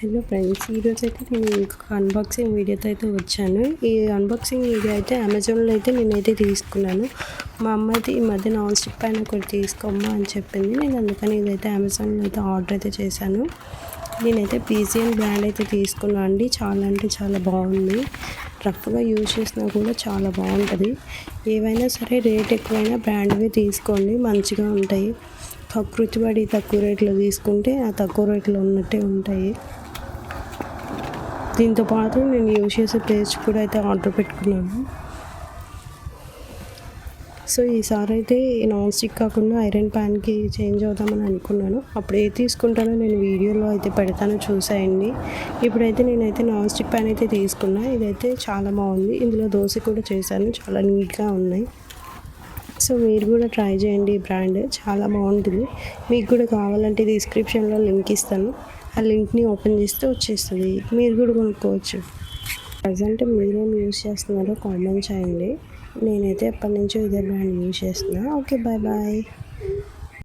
Hello friends, ఈరోజైతే నేను ఇంకొక అన్బాక్సింగ్ వీడియోతో అయితే వచ్చాను. ఈ అన్బాక్సింగ్ వీడియో అయితే అమెజాన్లో అయితే నేనైతే తీసుకున్నాను. మా అమ్మ అయితే ఈ మధ్య నాన్ స్టిక్ పైన ఒకటి తీసుకోమ్మా అని చెప్పింది. నేను అందుకని ఇదైతే అమెజాన్లో అయితే ఆర్డర్ అయితే చేశాను. నేనైతే పీజియన్ బ్రాండ్ అయితే తీసుకున్నాను అండి. చాలా అంటే చాలా బాగుంది. రఫ్గా యూజ్ చేసినా కూడా చాలా బాగుంటుంది. ఏవైనా సరే రేట్ ఎక్కువైనా బ్రాండ్వే తీసుకోండి, మంచిగా ఉంటాయి. ప్రకృతి పడి తక్కువ రేట్లో తీసుకుంటే ఆ తక్కువ రేట్లో ఉన్నట్టే ఉంటాయి. దీంతో పాటు నేను యూజ్ చేసే పేస్ట్ కూడా అయితే ఆర్డర్ పెట్టుకున్నాను. సో ఈసారి అయితే నాన్ స్టిక్ కాకుండా ఐరన్ ప్యాన్కి చేంజ్ అవుదామని అనుకున్నాను. అప్పుడు ఏది తీసుకుంటానో నేను వీడియోలో అయితే పెడతాను, చూసేయండి. ఇప్పుడైతే నేనైతే నాన్ స్టిక్ ప్యాన్ అయితే తీసుకున్నా. ఇదైతే చాలా బాగుంది. ఇందులో దోశ కూడా చేశాను, చాలా నీట్గా ఉన్నాయి. సో మీరు కూడా ట్రై చేయండి. ఈ బ్రాండ్ చాలా బాగుంటుంది. మీకు కూడా కావాలంటే డిస్క్రిప్షన్లో లింక్ ఇస్తాను. ఆ లింక్ని ఓపెన్ చేస్తే వచ్చేస్తుంది, మీరు కూడా కొనుక్కోవచ్చు. ప్రజెంట్ మీరేం యూజ్ చేస్తున్నారో కామెంట్ చేయండి. నేనైతే ఎప్పటి నుంచో ఇదే బ్రాండ్ యూజ్ చేస్తున్నా. Okay, bye bye.